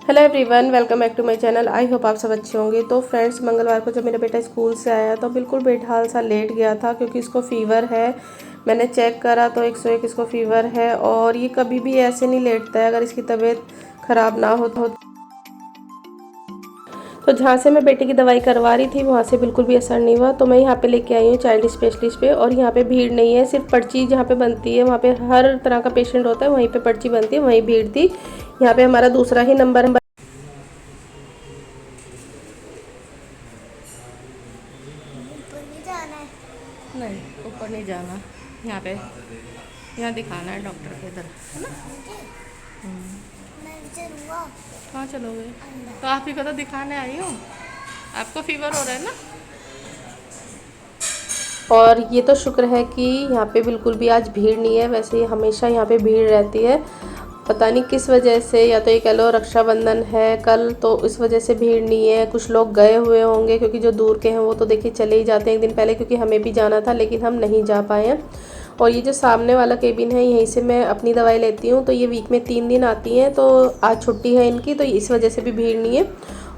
Hello everyone, welcome back to my channel. I hope आप सब अच्छे होंगे। तो फ्रेंड्स, मंगलवार को जब मेरा बेटा स्कूल से आया तो बिल्कुल बेहाल सा लेट गया था क्योंकि इसको फीवर है। मैंने चेक करा तो 101 इसको फीवर है और ये कभी भी ऐसे नहीं लेटता है अगर इसकी तबीयत ख़राब ना हो तो जहाँ से मैं बेटे की दवाई करवा रही थी वहाँ से बिल्कुल भी असर नहीं हुआ। तो मैं यहाँ पे लेके आई हूँ चाइल्ड स्पेशलिस्ट पे, और यहाँ पे भीड़ नहीं है, सिर्फ पर्ची जहाँ पे बनती है वहाँ पे हर तरह का पेशेंट होता है, वहीं पे पर्ची बनती है, वहीं भीड़ थी। यहाँ पे हमारा दूसरा ही नंबर है। ऊपर नहीं जाना है। नहीं, ऊपर नहीं जाना। यहाँ पे यहाँ दिखाना है डॉक्टर के इधर, है ना। मुझे मैं चलूँगा कहाँ चलोगे? अंदर। तो आप ही को तो दिखाने आई हो, आपको फीवर हो रहा है ना। और ये तो शुक्र है कि यहाँ पे बिल्कुल भी आज भीड़ नहीं है, वैसे हमेशा यहाँ पे भीड़ रहती है। पता नहीं किस वजह से, या तो ये कह लो रक्षाबंधन है कल तो इस वजह से भीड़ नहीं है। कुछ लोग गए हुए होंगे क्योंकि जो दूर के हैं वो तो देखिए चले ही जाते हैं एक दिन पहले, क्योंकि हमें भी जाना था लेकिन हम नहीं जा पाए हैं। और ये जो सामने वाला केबिन है यहीं से मैं अपनी दवाई लेती हूँ, तो ये वीक में 3 दिन आती हैं, तो आज छुट्टी है इनकी तो इस वजह से भी भीड़ नहीं है।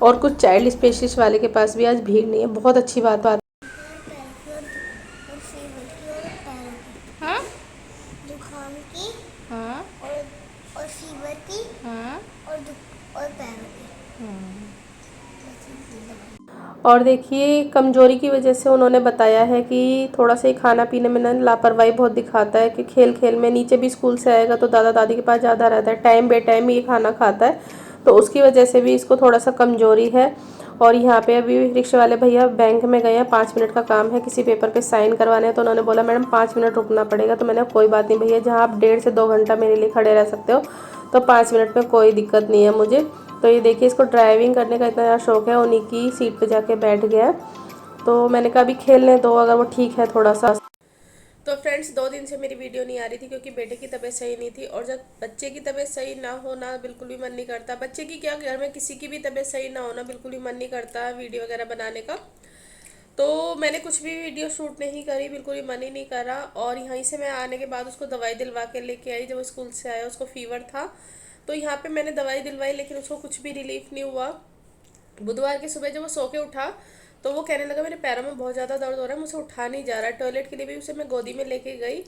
और कुछ चाइल्ड स्पेशलिस्ट वाले के पास भी आज भीड़ नहीं है, बहुत अच्छी बात। पैर की और फीवर की और पैरों की, हाँ जुकाम की हाँ और फीवर की हाँ। और पैरों की। और देखिए कमज़ोरी की वजह से उन्होंने बताया है कि थोड़ा सा ही खाना पीने में ना लापरवाही बहुत दिखाता है, कि खेल खेल में नीचे भी स्कूल से आएगा तो दादा दादी के पास ज़्यादा रहता है, टाइम बे टाइम ये खाना खाता है, तो उसकी वजह से भी इसको थोड़ा सा कमज़ोरी है। और यहाँ पे अभी रिक्शे वाले भैया बैंक में गए हैं, 5 मिनट का काम है, किसी पेपर पे साइन करवाने हैं, तो उन्होंने बोला मैडम 5 मिनट रुकना पड़ेगा। तो मैंने कोई बात नहीं भैया, जहाँ आप 1.5 से 2 घंटा मेरे लिए खड़े रह सकते हो तो 5 मिनट में कोई दिक्कत नहीं है मुझे। तो ये देखिए इसको ड्राइविंग करने का इतना ज़्यादा शौक है, उन्हीं की सीट पे जाके बैठ गया है। तो मैंने कहा अभी खेलने दो, अगर वो ठीक है थोड़ा सा। तो फ्रेंड्स, 2 दिन से मेरी वीडियो नहीं आ रही थी क्योंकि बेटे की तबीयत सही नहीं थी, और जब बच्चे की तबीयत सही ना हो ना बिल्कुल भी मन नहीं करता, बच्चे की क्या घर में किसी की भी तबीयत सही ना हो ना बिल्कुल भी मन नहीं करता वीडियो वगैरह बनाने का। तो मैंने कुछ भी वीडियो शूट नहीं करी, बिल्कुल ही मन ही नहीं करा। और यहीं से मैं आने के बाद उसको दवाई दिलवा के लेके आई, जब वो स्कूल से आया उसको फीवर था, तो यहाँ पे मैंने दवाई दिलवाई लेकिन उसको कुछ भी रिलीफ नहीं हुआ। बुधवार की सुबह जब वो सो के उठा तो वो कहने लगा मेरे पैरों में बहुत ज़्यादा दर्द हो रहा है, मुझे उठा नहीं जा रहा है। टॉयलेट के लिए भी उसे मैं गोदी में लेके गई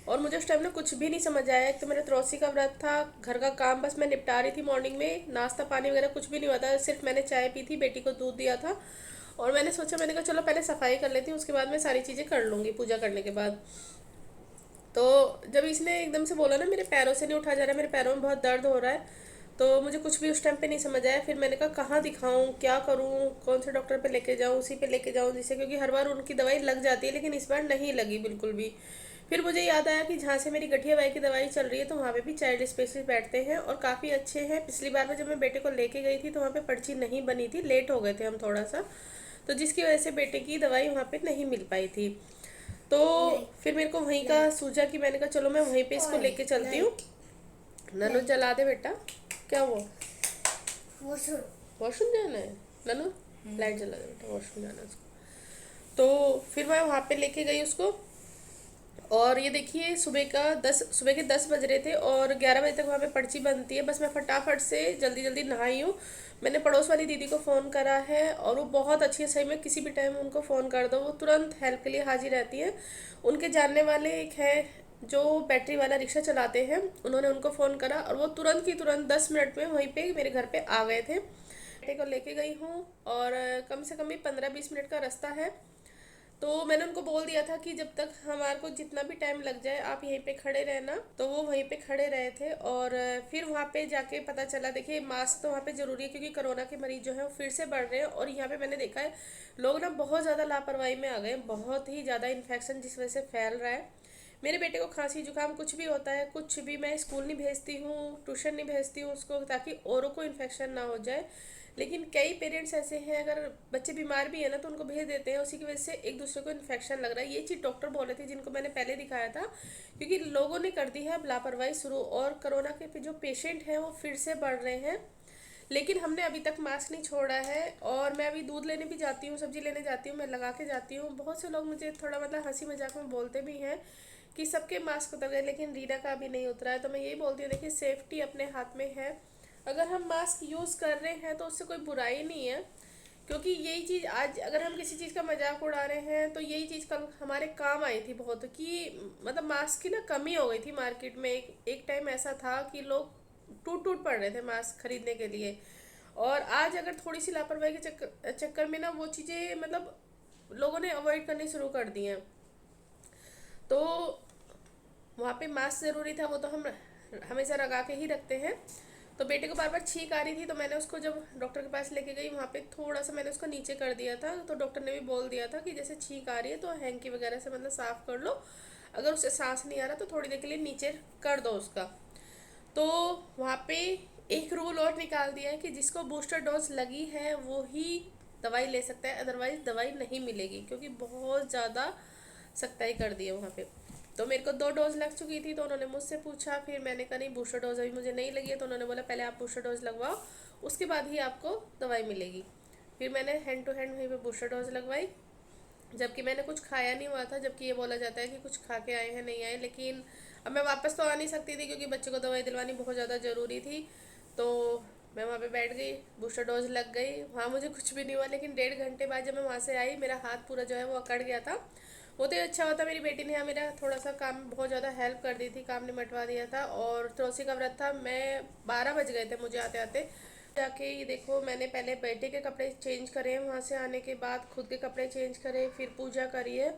और मुझे उस टाइम ना कुछ भी नहीं समझ आया। एक तो मेरा त्रौसी का व्रत था, घर का काम बस मैं निपटा रही थी, मॉर्निंग में नाश्ता पानी वगैरह कुछ भी नहीं हुआ था, सिर्फ मैंने चाय पी थी, बेटी को दूध दिया था। और मैंने सोचा, मैंने कहा चलो पहले सफाई कर लेती हूँ, उसके बाद मैं सारी चीज़ें कर लूँगी पूजा करने के बाद। तो जब इसने एकदम से बोला ना मेरे पैरों से नहीं उठा जा रहा है, मेरे पैरों में बहुत दर्द हो रहा है, तो मुझे कुछ भी उस टाइम पे नहीं समझ आया। फिर मैंने कहा कहाँ दिखाऊं, क्या करूं, कौन से डॉक्टर पे लेके जाऊं, उसी पे लेके जाऊं जिससे, क्योंकि हर बार उनकी दवाई लग जाती है लेकिन इस बार नहीं लगी बिल्कुल भी। फिर मुझे याद आया कि जहाँ से मेरी गठिया बाई की दवाई चल रही है तो वहाँ पे भी चाइल्ड स्पेशलिस्ट बैठते हैं और काफ़ी अच्छे हैं। पिछली बार में जब मैं बेटे को लेके गई थी तो वहाँ पे पर्ची नहीं बनी थी, लेट हो गए थे हम थोड़ा सा, तो जिसकी वजह से बेटे की दवाई वहाँ पे नहीं मिल पाई थी। तो फिर मेरे को वहीं का सूझा कि मैंने कहा चलो मैं वहीं पे इसको लेके चलती हूँ। ननू जला दे बेटा, क्या हुआ? वॉशरूम जाना है ननू, लाइट जला दे बेटा, वॉशरूम जाना है उसको। तो फिर मैं वहाँ पे लेके गई उसको, और ये देखिए सुबह के 10 बज रहे थे और 11 बजे तक वहाँ पे पर्ची बनती है। बस मैं फटाफट से जल्दी जल्दी नहाई हूँ। मैंने पड़ोस वाली दीदी को फ़ोन करा है और वो बहुत अच्छी है, सही में किसी भी टाइम उनको फ़ोन कर दो वो तुरंत हेल्प के लिए हाजिर रहती है। उनके जानने वाले एक है जो बैटरी वाला रिक्शा चलाते हैं, उन्होंने उनको फ़ोन करा और वो तुरंत की तुरंत 10 मिनट में वहीं पे मेरे घर पे आ गए थे। बेटे को लेके गई हूँ और कम से कम भी 15-20 मिनट का रास्ता है। तो मैंने उनको बोल दिया था कि जब तक हमारे को जितना भी टाइम लग जाए आप यहीं पे खड़े रहना, तो वो वहीं पे खड़े रहे थे। और फिर वहाँ पे जाके पता चला, देखिए मास्क तो वहाँ पे ज़रूरी है क्योंकि कोरोना के मरीज जो है वो फिर से बढ़ रहे हैं, और यहाँ पे मैंने देखा है लोग ना बहुत ज़्यादा लापरवाही में आ गए, बहुत ही ज़्यादा इन्फेक्शन जिस वजह से फैल रहा है। मेरे बेटे को खांसी जुकाम कुछ भी होता है, कुछ भी, मैं स्कूल नहीं भेजती हूँ, ट्यूशन नहीं भेजती हूँ उसको ताकि औरों को इन्फेक्शन ना हो जाए। लेकिन कई पेरेंट्स ऐसे हैं, अगर बच्चे बीमार भी है ना तो उनको भेज देते हैं, उसी की वजह से एक दूसरे को इन्फेक्शन लग रहा है। ये चीज़ डॉक्टर बोले थे जिनको मैंने पहले दिखाया था, क्योंकि लोगों ने कर दी है अब लापरवाही शुरू, और कोरोना के जो पेशेंट हैं वो फिर से बढ़ रहे हैं। लेकिन हमने अभी तक मास्क नहीं छोड़ा है, और मैं अभी दूध लेने भी जाती हूँ, सब्जी लेने जाती हूँ, मैं लगा के जाती हूँ। बहुत से लोग मुझे थोड़ा मतलब हंसी मजाक में बोलते भी हैं कि सबके मास्क उतर गए लेकिन रीना का अभी नहीं उतरा है, तो मैं यही बोलती हूँ देखिए सेफ्टी अपने हाथ में है। अगर हम मास्क यूज़ कर रहे हैं तो उससे कोई बुराई नहीं है, क्योंकि यही चीज़ आज अगर हम किसी चीज़ का मजाक उड़ा रहे हैं तो यही चीज़ कल हमारे काम आई थी बहुत, कि मतलब मास्क की ना कमी हो गई थी मार्केट में। एक टाइम ऐसा था कि लोग टूट टूट पड़ रहे थे मास्क खरीदने के लिए। और आज अगर थोड़ी सी लापरवाही के चक्कर चक्कर में ना वो चीज़ें मतलब लोगों ने अवॉइड करनी शुरू कर दी हैं। तो वहाँ पे मास्क ज़रूरी था, वो तो हम हमेशा लगा के ही रखते हैं। तो बेटे को बार बार छींक आ रही थी, तो मैंने उसको जब डॉक्टर के पास लेके गई वहाँ पे थोड़ा सा मैंने उसको नीचे कर दिया था। तो डॉक्टर ने भी बोल दिया था कि जैसे छींक आ रही है तो हैंकी वगैरह से मतलब साफ़ कर लो, अगर उसे सांस नहीं आ रहा तो थोड़ी देर के लिए नीचे कर दो उसका। तो वहाँ पे एक रूल और निकाल दिया है कि जिसको बूस्टर डोज लगी है वो ही दवाई ले सकता है, अदरवाइज दवाई नहीं मिलेगी, क्योंकि बहुत ज़्यादा सख्ताई कर दी है वहाँ पे। तो मेरे को 2 डोज लग चुकी थी, तो उन्होंने मुझसे पूछा, फिर मैंने कहा नहीं बूस्टर डोज अभी मुझे नहीं लगी है। तो उन्होंने बोला पहले आप बूस्टर डोज लगवाओ, उसके बाद ही आपको दवाई मिलेगी। फिर मैंने हैंड टू हैंड वहीं पे बूस्टर डोज लगवाई, जबकि मैंने कुछ खाया नहीं हुआ था, जबकि ये बोला जाता है कि कुछ खा के आए हैं नहीं आए। लेकिन अब मैं वापस तो आ नहीं सकती थी क्योंकि बच्चे को दवाई दिलवानी बहुत ज़्यादा ज़रूरी थी। तो मैं वहाँ पे बैठ गई, बूस्टर डोज लग गई, वहाँ मुझे कुछ भी नहीं हुआ। लेकिन 1.5 घंटे बाद जब मैं वहाँ से आई मेरा हाथ पूरा जो है वो अकड़ गया था। वो तो अच्छा होता मेरी बेटी ने यहाँ मेरा थोड़ा सा काम बहुत ज़्यादा हेल्प कर दी थी, काम निमटवा दिया था। और तुलसी का व्रत था, मैं 12 बज गए थे मुझे आते आते। जाके ये देखो मैंने पहले बेटे के कपड़े चेंज करे, वहाँ से आने के बाद खुद के कपड़े चेंज करे, फिर पूजा करी है।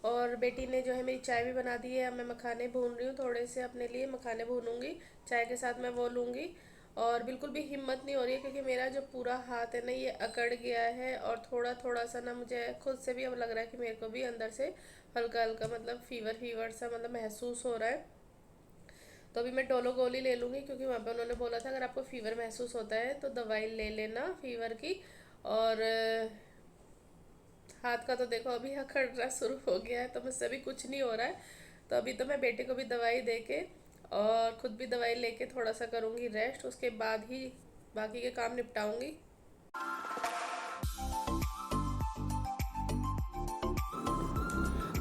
और बेटी ने जो है मेरी चाय भी बना दी है। अब मैं मखाने भून रही हूँ, थोड़े से अपने लिए मखाने भूनूंगी, चाय के साथ मैं वो लूँगी। और बिल्कुल भी हिम्मत नहीं हो रही है क्योंकि मेरा जो पूरा हाथ है ना ये अकड़ गया है, और थोड़ा थोड़ा सा ना मुझे खुद से भी अब लग रहा है कि मेरे को भी अंदर से हल्का हल्का मतलब फीवर फीवर सा मतलब महसूस हो रहा है। तो अभी मैं डोलो गोली ले लूँगी, क्योंकि वहाँ पे उन्होंने बोला था अगर आपको फ़ीवर महसूस होता है तो दवाई ले लेना फ़ीवर की। और हाथ का तो देखो अभी अकड़ना शुरू हो गया है, तो मुझसे अभी कुछ नहीं हो रहा है। तो अभी तो मैं बेटे को भी दवाई दे के और खुद भी दवाई लेके थोड़ा सा करूँगी रेस्ट, उसके बाद ही बाकी के काम निपटाऊँगी।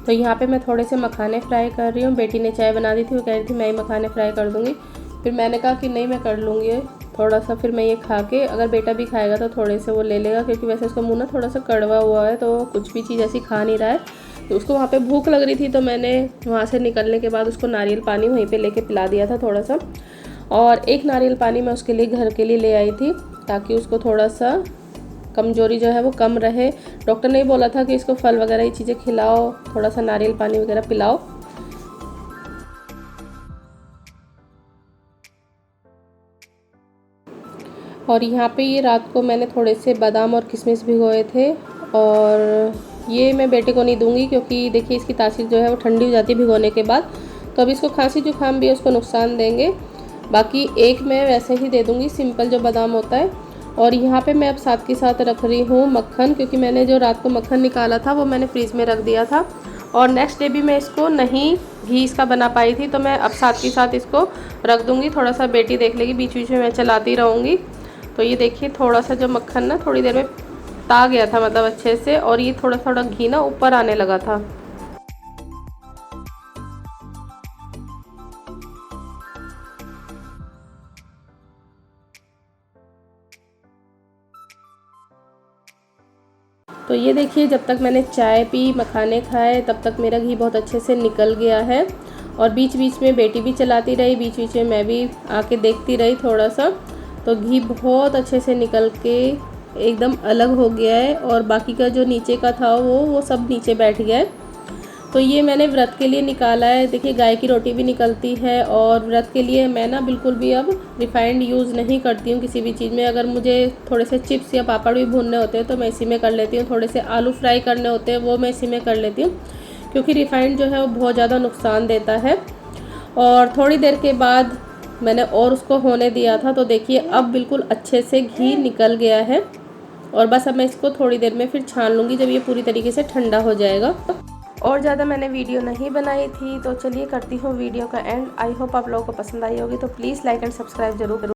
तो यहाँ पे मैं थोड़े से मखाने फ्राई कर रही हूँ। बेटी ने चाय बना दी थी, वो कह रही थी मैं ही मखाने फ्राई कर दूँगी। फिर मैंने कहा कि नहीं मैं कर लूँगी थोड़ा सा। फिर मैं ये खा के, अगर बेटा भी खाएगा तो थोड़े से वो ले लेगा, क्योंकि वैसे उसका मुँह ना थोड़ा सा कड़वा हुआ है, तो कुछ भी चीज़ ऐसी खा नहीं रहा है। तो उसको वहाँ पे भूख लग रही थी, तो मैंने वहाँ से निकलने के बाद उसको नारियल पानी वहीं पे लेके पिला दिया था थोड़ा सा। और एक नारियल पानी मैं उसके लिए घर के लिए ले आई थी, ताकि उसको थोड़ा सा कमजोरी जो है वो कम रहे। डॉक्टर ने बोला था कि इसको फल वगैरह ये चीज़ें खिलाओ, थोड़ा सा नारियल पानी वगैरह पिलाओ। और यहाँ पे ये रात को मैंने थोड़े से बादाम और किशमिश भिगोए थे, और ये मैं बेटे को नहीं दूंगी क्योंकि देखिए इसकी तासीर जो है वो ठंडी हो जाती है भिगोने के बाद, तो अभी इसको खांसी जुकाम भी है, उसको नुकसान देंगे। बाकी एक मैं वैसे ही दे दूंगी, सिंपल जो बादाम होता है। और यहाँ पे मैं अब साथ के साथ रख रही हूँ मक्खन, क्योंकि मैंने जो रात को मक्खन निकाला था वो मैंने फ्रीज़ में रख दिया था, और नेक्स्ट डे भी मैं इसको नहीं घी इसका बना पाई थी, तो मैं अब साथ के साथ इसको रख दूँगी। थोड़ा सा बेटी देख लेगी, बीच बीच में मैं चलाती रहूँगी। तो ये देखिए थोड़ा सा जो मक्खन ना थोड़ी देर में ता गया था मतलब अच्छे से, और ये थोड़ा थोड़ा घी ना ऊपर आने लगा था। तो ये देखिए जब तक मैंने चाय पी मखाने खाए तब तक मेरा घी बहुत अच्छे से निकल गया है। और बीच बीच में बेटी भी चलाती रही, बीच बीच में मैं भी आके देखती रही थोड़ा सा। तो घी बहुत अच्छे से निकल के एकदम अलग हो गया है, और बाकी का जो नीचे का था वो सब नीचे बैठ गया है। तो ये मैंने व्रत के लिए निकाला है। देखिए गाय की रोटी भी निकलती है, और व्रत के लिए मैं ना बिल्कुल भी अब रिफाइंड यूज़ नहीं करती हूँ किसी भी चीज़ में। अगर मुझे थोड़े से चिप्स या पापड़ भी भूनने होते हैं तो मैं इसी में कर लेती हूँ, थोड़े से आलू फ्राई करने होते हैं वो मैं इसी में कर लेती हूँ, क्योंकि रिफाइंड जो है वो बहुत ज़्यादा नुकसान देता है। और थोड़ी देर के बाद मैंने और उसको होने दिया था, तो देखिए अब बिल्कुल अच्छे से घी निकल गया है। और बस अब मैं इसको थोड़ी देर में फिर छान लूँगी जब ये पूरी तरीके से ठंडा हो जाएगा। और ज़्यादा मैंने वीडियो नहीं बनाई थी, तो चलिए करती हूँ वीडियो का एंड। आई होप आप लोगों को पसंद आई होगी, तो प्लीज़ लाइक एंड सब्सक्राइब जरूर करो।